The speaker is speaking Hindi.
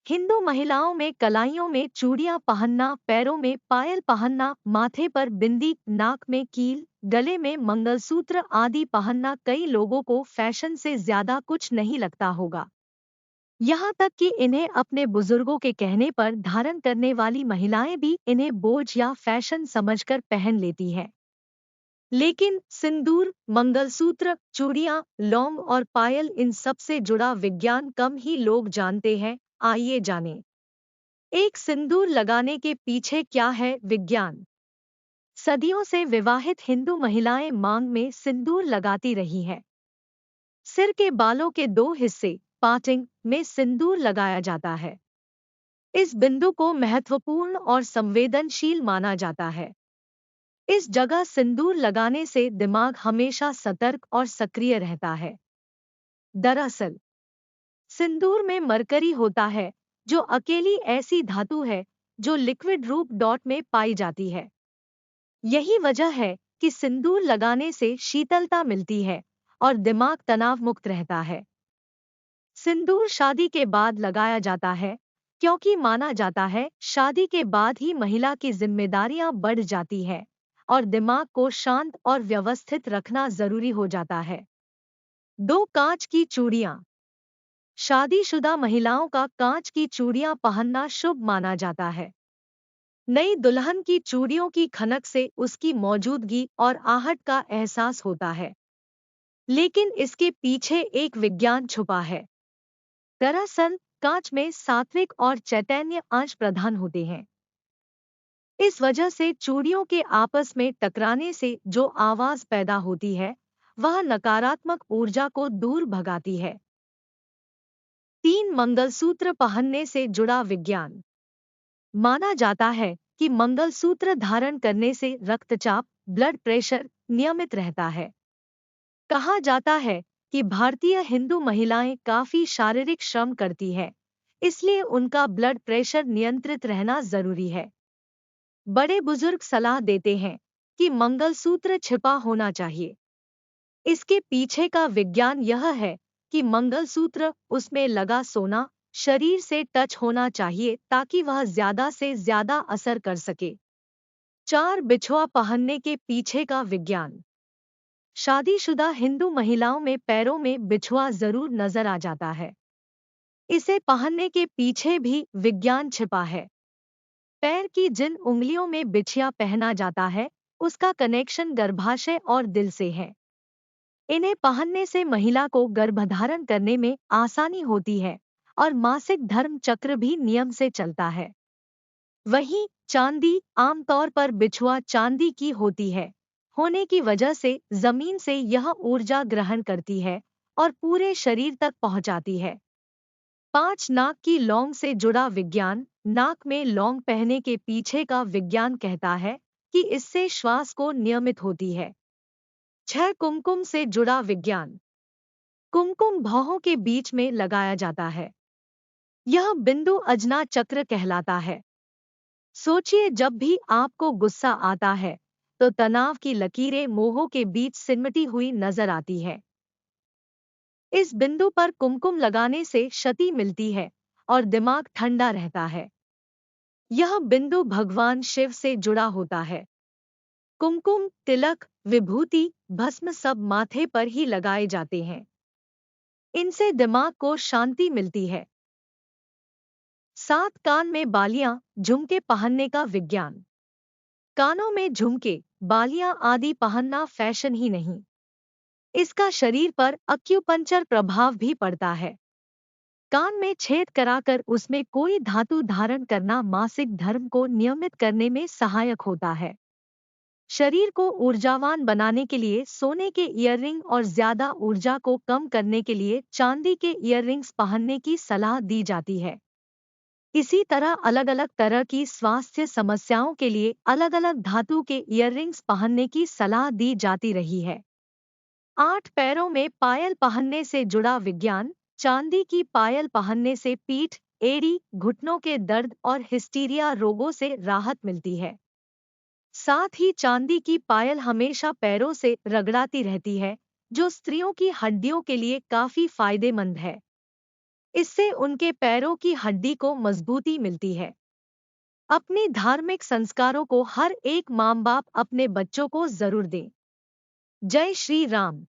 हिंदू महिलाओं में कलाइयों में चूड़ियां पहनना, पैरों में पायल पहनना, माथे पर बिंदी, नाक में कील, गले में मंगलसूत्र आदि पहनना कई लोगों को फैशन से ज्यादा कुछ नहीं लगता होगा। यहाँ तक कि इन्हें अपने बुजुर्गों के कहने पर धारण करने वाली महिलाएं भी इन्हें बोझ या फैशन समझकर पहन लेती हैं। लेकिन सिंदूर, मंगलसूत्र, चूड़ियां, लौंग और पायल, इन सब से जुड़ा विज्ञान कम ही लोग जानते हैं। आइए जानें, एक सिंदूर लगाने के पीछे क्या है विज्ञान। सदियों से विवाहित हिंदू महिलाएं मांग में सिंदूर लगाती रही हैं। सिर के बालों के दो हिस्से, पार्टिंग, में सिंदूर लगाया जाता है। इस बिंदु को महत्वपूर्ण और संवेदनशील माना जाता है। इस जगह सिंदूर लगाने से दिमाग हमेशा सतर्क और सक्रिय रहता है। दरअसल सिंदूर में मरकरी होता है, जो अकेली ऐसी धातु है जो लिक्विड रूप डॉट में पाई जाती है। यही वजह है कि सिंदूर लगाने से शीतलता मिलती है और दिमाग तनाव मुक्त रहता है। सिंदूर शादी के बाद लगाया जाता है, क्योंकि माना जाता है शादी के बाद ही महिला की जिम्मेदारियां बढ़ जाती हैं और दिमाग को शांत और व्यवस्थित रखना जरूरी हो जाता है। दो कांच की चूड़ियां। शादीशुदा महिलाओं का कांच की चूड़ियां पहनना शुभ माना जाता है। नई दुल्हन की चूड़ियों की खनक से उसकी मौजूदगी और आहट का एहसास होता है। लेकिन इसके पीछे एक विज्ञान छुपा है। दरअसल कांच में सात्विक और चैतन्य अंश प्रधान होते हैं। इस वजह से चूड़ियों के आपस में टकराने से जो आवाज पैदा होती है, वह नकारात्मक ऊर्जा को दूर भगाती है। 3 मंगलसूत्र पहनने से जुड़ा विज्ञान। माना जाता है कि मंगलसूत्र धारण करने से रक्तचाप, ब्लड प्रेशर नियमित रहता है। कहा जाता है कि भारतीय हिंदू महिलाएं काफी शारीरिक श्रम करती है, इसलिए उनका ब्लड प्रेशर नियंत्रित रहना जरूरी है। बड़े बुजुर्ग सलाह देते हैं कि मंगलसूत्र छिपा होना चाहिए। इसके पीछे का विज्ञान यह है कि मंगलसूत्र, उसमें लगा सोना, शरीर से टच होना चाहिए ताकि वह ज्यादा से ज्यादा असर कर सके। 4 बिछुआ पहनने के पीछे का विज्ञान। शादीशुदा हिंदू महिलाओं में पैरों में बिछुआ जरूर नजर आ जाता है। इसे पहनने के पीछे भी विज्ञान छिपा है। पैर की जिन उंगलियों में बिछिया पहना जाता है, उसका कनेक्शन गर्भाशय और दिल से है। इन्हें पहनने से महिला को गर्भधारण करने में आसानी होती है और मासिक धर्म चक्र भी नियम से चलता है। वहीं चांदी, आमतौर पर बिछुआ चांदी की होती है, होने की वजह से जमीन से यह ऊर्जा ग्रहण करती है और पूरे शरीर तक पहुंचाती है। 5 नाक की लौंग से जुड़ा विज्ञान। नाक में लौंग पहनने के पीछे का विज्ञान कहता है कि इससे श्वास को नियमित होती है। 6 कुमकुम से जुड़ा विज्ञान। कुमकुम भौहों के बीच में लगाया जाता है। यह बिंदु अजना चक्र कहलाता है। सोचिए, जब भी आपको गुस्सा आता है तो तनाव की लकीरें मोहों के बीच सिमटी हुई नजर आती है। इस बिंदु पर कुमकुम लगाने से शक्ति मिलती है और दिमाग ठंडा रहता है। यह बिंदु भगवान शिव से जुड़ा होता है। कुमकुम, तिलक, विभूति, भस्म सब माथे पर ही लगाए जाते हैं। इनसे दिमाग को शांति मिलती है। 7 कान में बालियां, झुमके पहनने का विज्ञान। कानों में झुमके, बालियां आदि पहनना फैशन ही नहीं, इसका शरीर पर अक्यूपंक्चर प्रभाव भी पड़ता है। कान में छेद कराकर उसमें कोई धातु धारण करना मासिक धर्म को नियमित करने में सहायक होता है। शरीर को ऊर्जावान बनाने के लिए सोने के ईयररिंग और ज्यादा ऊर्जा को कम करने के लिए चांदी के ईयररिंग्स पहनने की सलाह दी जाती है। इसी तरह अलग अलग तरह की स्वास्थ्य समस्याओं के लिए अलग अलग धातु के ईयररिंग्स पहनने की सलाह दी जाती रही है। 8 पैरों में पायल पहनने से जुड़ा विज्ञान। चांदी की पायल पहनने से पीठ, एड़ी, घुटनों के दर्द और हिस्टीरिया रोगों से राहत मिलती है। साथ ही चांदी की पायल हमेशा पैरों से रगड़ाती रहती है, जो स्त्रियों की हड्डियों के लिए काफी फायदेमंद है। इससे उनके पैरों की हड्डी को मजबूती मिलती है। अपने धार्मिक संस्कारों को हर एक माँ बाप अपने बच्चों को जरूर दें। जय श्री राम।